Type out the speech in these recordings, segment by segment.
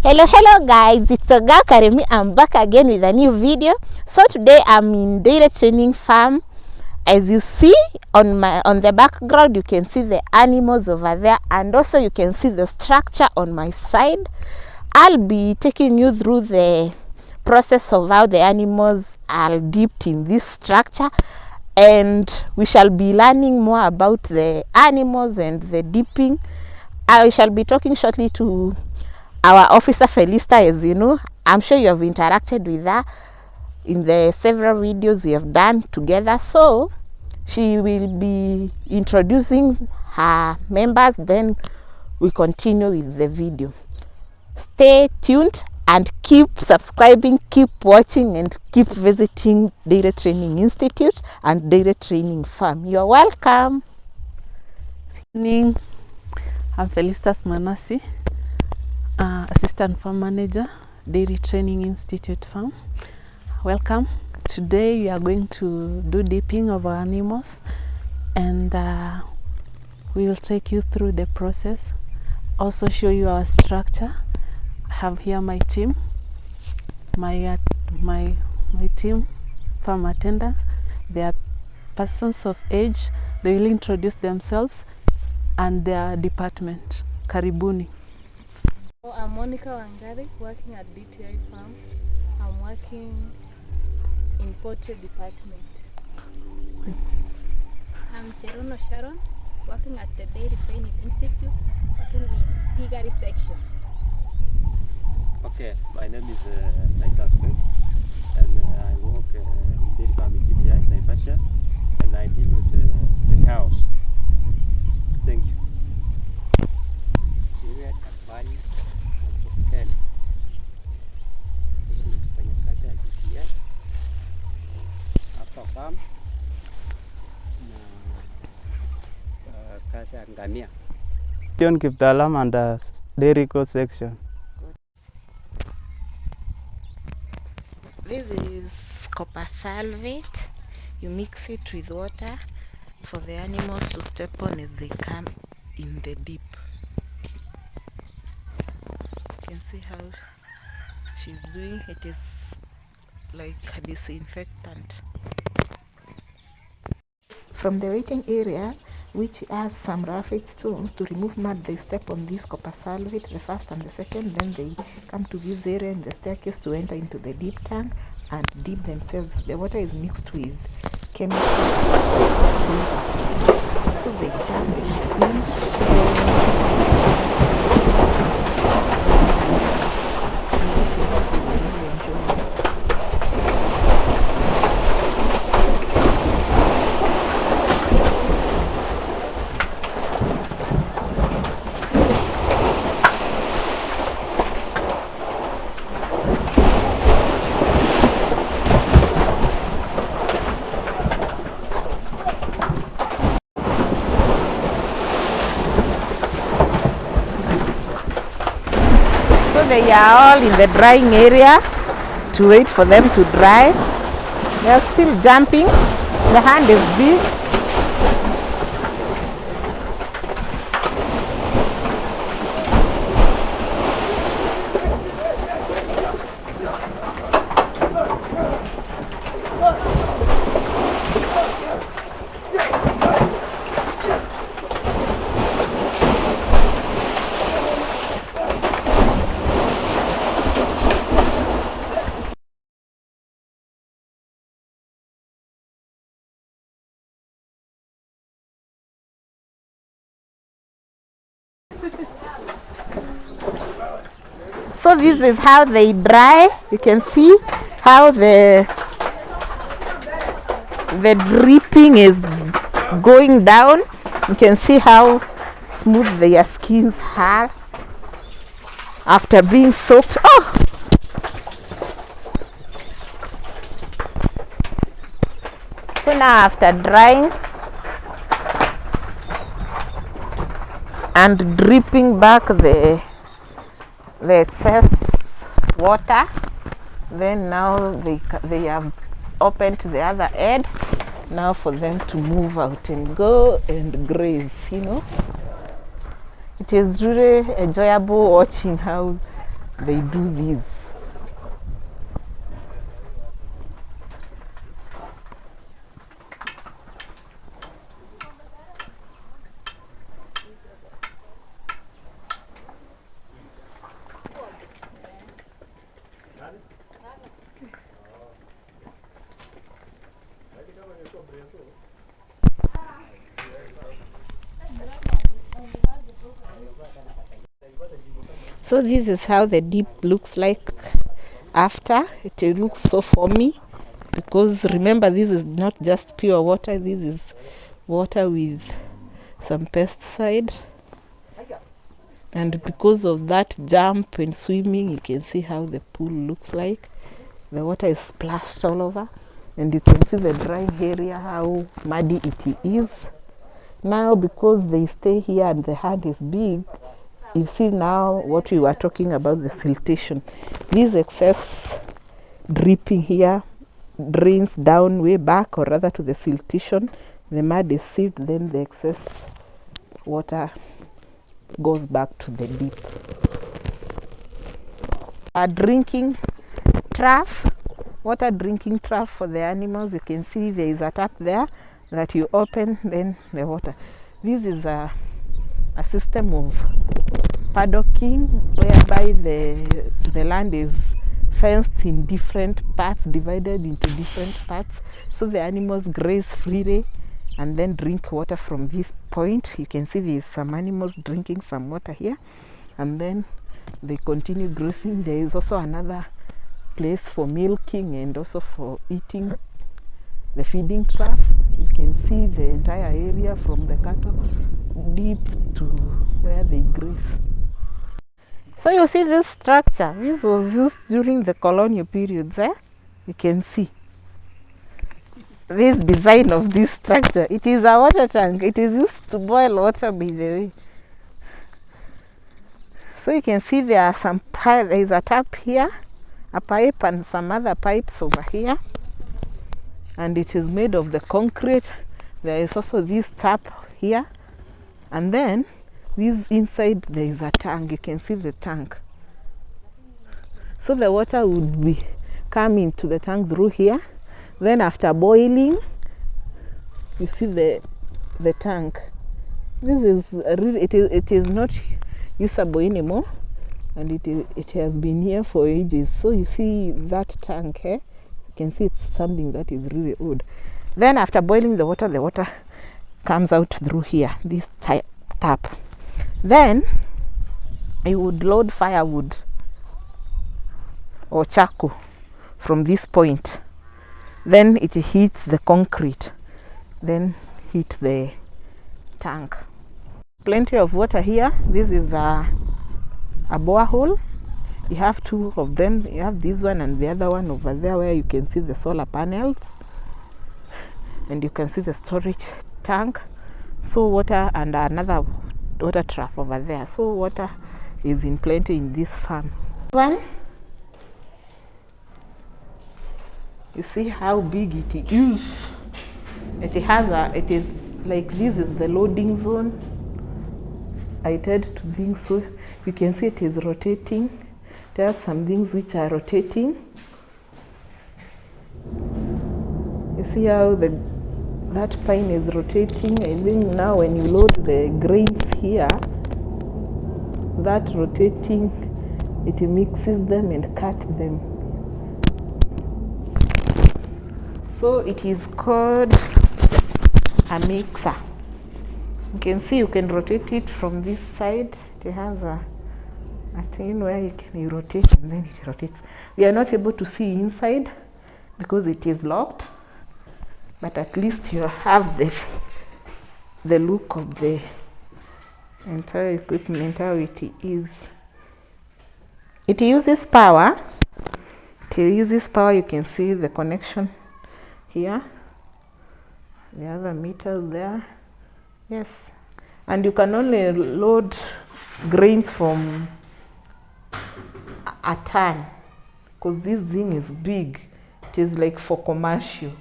Hello guys, it's Oga Karemi. I'm back again with a new video. So today I'm in dairy training farm. As you see on the background, you can see the animals over there, and also you can see the structure on my side. I'll be taking you through the process of how the animals are dipped in this structure, and we shall be learning more about the animals and the dipping. I shall be talking shortly to our officer Felista. As you know, I'm sure you have interacted with her in the several videos we have done together. So she will be introducing her members, then we continue with the video. Stay tuned and keep subscribing, keep watching, and keep visiting Dairy Training Institute and Dairy Training Farm. You're welcome. Good evening. I'm Felista Manasi, Assistant Farm Manager, Dairy Training Institute Farm. Welcome. Today we are going to do dipping of our animals, and we will take you through the process, also show you our structure. I have here my team, my team, farm attendants. They are persons of age. They will introduce themselves and their department. Karibuni. I'm Monica Wangari, working at DTI Farm. I'm working in poultry department. I'm Cherono Sharon, working at the Dairy Training Institute, working in piggery section. Okay, my name is Titus Pep, and I work in dairy farm in DTI, Naivasha, and I deal with the cows. Thank you. John Kiptalam and Dairy Co section. This is copper salvate. You mix it with water for the animals to step on as they come in the dip. You can see how she's doing it. Is like a disinfectant. From the waiting area, which has some rough stones, to remove mud, they step on this copper salvate, the first and the second. Then they come to this area in the staircase to enter into the deep tank and dip themselves. The water is mixed with chemical that kill the, so they jump and swim. They are all in the drying area to wait for them to dry. They are still jumping. The hand is big. So this is how they dry. You can see how the dripping is going down. You can see how smooth their skins are after being soaked. Oh! So now after drying and dripping back the excess water, then now they have opened the other end now for them to move out and go and graze. You know, it is really enjoyable watching how they do this. So this is how the deep looks like after. It looks so foamy, because remember, this is not just pure water, this is water with some pesticide. And because of that jump and swimming, you can see how the pool looks like. The water is splashed all over, and you can see the dry area, how muddy it is. Now, because they stay here and the hand is big, you see now what we were talking about, the siltation. This excess dripping here drains down way back, or rather to the siltation. The mud is sieved, then the excess water goes back to the deep. A drinking trough, water drinking trough for the animals. You can see there is a tap there that you open, then the water. This is a system of paddocking, whereby the land is fenced in different parts, divided into different parts, so the animals graze freely and then drink water from this point. You can see there is some animals drinking some water here, and then they continue grazing. There is also another place for milking and also for eating, the feeding trough. You can see the entire area from the cattle deep to where they graze. So you see this structure, this was used during the colonial periods. You can see this design of this structure. It is a water tank. It is used to boil water, by the way. So you can see there are some pipe. There is a tap here, a pipe, and some other pipes over here, and it is made of the concrete. There is also this tap here, and then this inside there is a tank. You can see the tank. So the water would be coming to the tank through here. Then after boiling, you see the tank. This is really, it is not usable anymore, and it has been here for ages. So you see that tank here, you can see it's something that is really old. Then after boiling the water comes out through here, this tap. Then you would load firewood or charcoal from this point. Then it hits the concrete, then hit the tank. Plenty of water here. This is a borehole. You have two of them. You have this one and the other one over there, where you can see the solar panels, and you can see the storage tank. So water, and another water trough over there. So water is in plenty in this farm. One, you see how big it is. It is like, this is the loading zone. I tend to think so. You can see it is rotating. There are some things which are rotating. You see how that pine is rotating. I think now when you load the grains here, that rotating, it mixes them and cuts them. So it is called a mixer. You can see you can rotate it from this side. It has a thing where you rotate, and then it rotates. We are not able to see inside because it is locked, but at least you have the look of the entire equipment, how it is. It uses power. You can see the connection here, the other meters there. Yes, and you can only load grains from a ton, because this thing is big. It is like for commercial.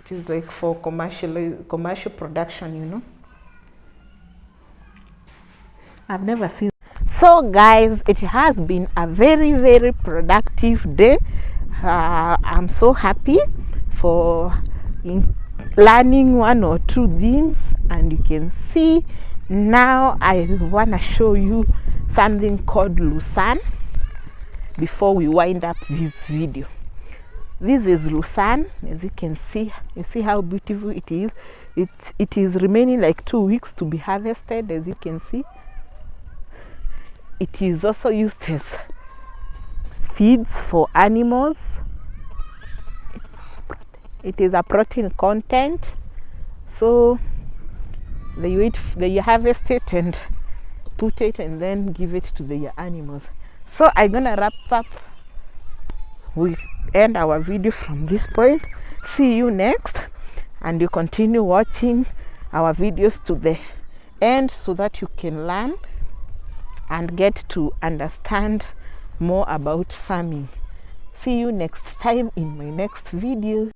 It is like for commercial production, you know. I've never seen. So guys, it has been a very productive day. I'm so happy for learning one or two things, and you can see now I want to show you something called Lucerne before we wind up this video. This is Lucerne. As you can see, you see how beautiful it is. It is remaining like 2 weeks to be harvested. As you can see, it is also used as feeds for animals. It is a protein content, so they harvest it and put it and then give it to the animals. So I'm gonna wrap up. We end our video from this point. See you next, and you continue watching our videos to the end so that you can learn and get to understand more about farming. See you next time in my next video.